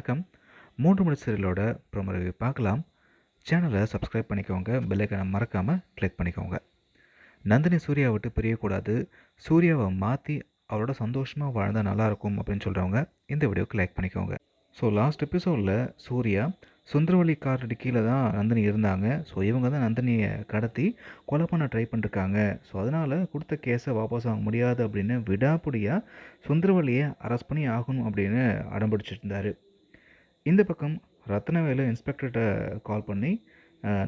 வணக்கம். 3 மணி சீரியலோட promo review பார்க்கலாம். சேனலை சப்ஸ்கிரைப் பண்ணிக்கோங்க. பெல் ஐக்கானை மறக்காமல் கிளிக் பண்ணிக்கோங்க. நந்தினி சூர்யா விட்டு பிரியக்கூடாது, சூர்யாவை மாற்றி அவரோட சந்தோஷமாக வாழ்ந்தால் நல்லாயிருக்கும் அப்படின்னு சொல்கிறவங்க இந்த வீடியோக்கு லைக் பண்ணிக்கோங்க. ஸோ லாஸ்ட் எபிசோடில் சூர்யா சுந்தரவல்லி காரடி கீழே தான் நந்தினி இருந்தாங்க. ஸோ இவங்க தான் நந்தினியை கடத்தி கொலை பண்ண ட்ரை பண்ணிருக்காங்க. ஸோ அதனால் கொடுத்த கேஸை வாபஸ் வாங்க முடியாது அப்படின்னு விடாப்பிடியாக சுந்தரவல்லியை அரெஸ்ட் பண்ணி ஆகணும் அப்படின்னு அடம்பிடிச்சிட்டு இருந்தார். இந்த பக்கம் ரத்னவேலு இன்ஸ்பெக்டர்கிட்ட கால் பண்ணி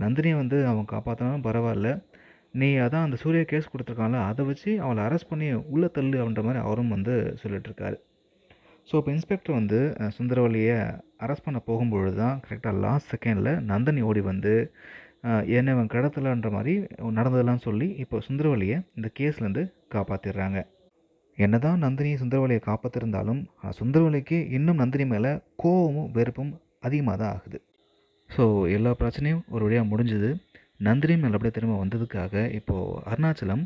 நந்தினியை அவன் காப்பாற்றினாலும் பரவாயில்ல, நீ அதான் அந்த சூர்யா கேஸ் கொடுத்துருக்கான்ல அதை வச்சு அவளை அரெஸ்ட் பண்ணி உள்ளே தள்ளு அப்படின்ற மாதிரி அவரும் சொல்லிட்டுருக்காரு. ஸோ இப்போ இன்ஸ்பெக்டர் சுந்தரவல்லியை அரெஸ்ட் பண்ண போகும்பொழுது தான் கரெக்டாக லாஸ்ட் செகண்டில் நந்தினி ஓடி என்னை இவன் கடத்தலைன்ற மாதிரி நடந்ததெல்லாம் சொல்லி இப்போ சுந்தரவல்லியை இந்த கேஸ்லேருந்து காப்பாற்றிடுறாங்க. என்ன தான் நந்தினி சுந்தரவல்லியை காப்பாற்றிருந்தாலும் சுந்தரவல்லிக்கு இன்னும் நந்தினி மேலே கோபமும் வெறுப்பும் அதிகமாக தான் ஆகுது. ஸோ எல்லா பிரச்சனையும் ஒரு வழியாக முடிஞ்சுது. நந்தினி மேலே அப்படியே திரும்ப வந்ததுக்காக இப்போது அருணாச்சலம்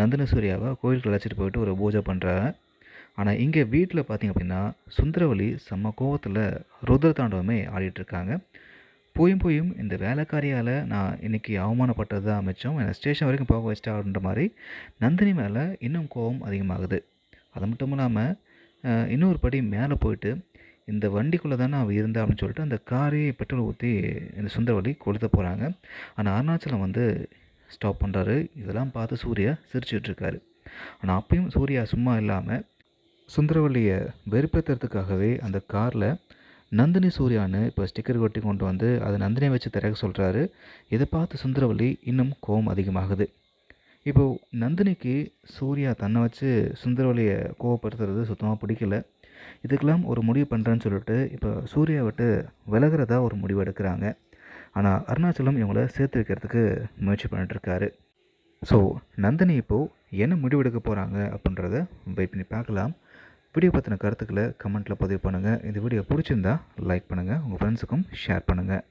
நந்தினி சூர்யாவை கோயிலுக்கு அழைச்சிட்டு போயிட்டு ஒரு பூஜை பண்ணுறாங்க. ஆனால் இங்கே வீட்டில் பார்த்திங்க அப்படின்னா சுந்தரவல்லி செம்ம கோவத்தில் ருத்ர தாண்டவமே ஆடிட்டுருக்காங்க. போயும் இந்த வேலைக்காரியால் நான் இன்றைக்கி அவமானப்பட்டது தான் மிச்சம், என்னை ஸ்டேஷன் வரைக்கும் போக வச்சிட்டா அப்படின்ற மாதிரி நந்தினி மேலே இன்னும் கோபம் அதிகமாகுது. அது மட்டும் இல்லாமல் இன்னொரு படி மேலே போயிட்டு இந்த வண்டிக்குள்ளே தானே அவள் இருந்தா அப்படின்னு சொல்லிட்டு அந்த காரையே பெட்ரோல் ஊற்றி இந்த சுந்தரவல்லி கொளுத்த போகிறாங்க. ஆனால் அருணாச்சலம் ஸ்டாப் பண்ணுறாரு. இதெல்லாம் பார்த்து சூர்யா சிரிச்சிட்ருக்காரு. ஆனால் அப்பயும் சூர்யா சும்மா இல்லாமல் சுந்தரவல்லியை வெறுப்பேற்றுறதுக்காகவே அந்த காரில் நந்தினி சூர்யான்னு இப்போ ஸ்டிக்கர் ஒட்டி கொண்டு அதை நந்தினியை வச்சு திறக்க சொல்கிறாரு. இதை பார்த்து சுந்தரவல்லி இன்னும் கோபம் அதிகமாகுது. இப்போது நந்தினிக்கு சூர்யா தன்னை வச்சு சுந்தரவல்லியை கோவப்படுத்துறது சுத்தமாக பிடிக்கல. இதுக்கெல்லாம் ஒரு முடிவு பண்ணுறேன்னு சொல்லிட்டு இப்போ சூர்யா விட்டு விலகிறதா ஒரு முடிவு எடுக்கிறாங்க. ஆனால் அருணாச்சலம் இவங்கள சேர்த்து வைக்கிறதுக்கு முயற்சி பண்ணிட்டுருக்காரு. ஸோ நந்தினி இப்போது என்ன முடிவெடுக்க போகிறாங்க அப்படின்றத வெயிட் பண்ணி பார்க்கலாம். வீடியோ பற்றின கருத்துக்களை கமெண்ட்டில் பதிவு பண்ணுங்கள். இந்த வீடியோ பிடிச்சிருந்தா லைக் பண்ணுங்கள், உங்கள் ஃப்ரெண்ட்ஸுக்கும் ஷேர் பண்ணுங்கள்.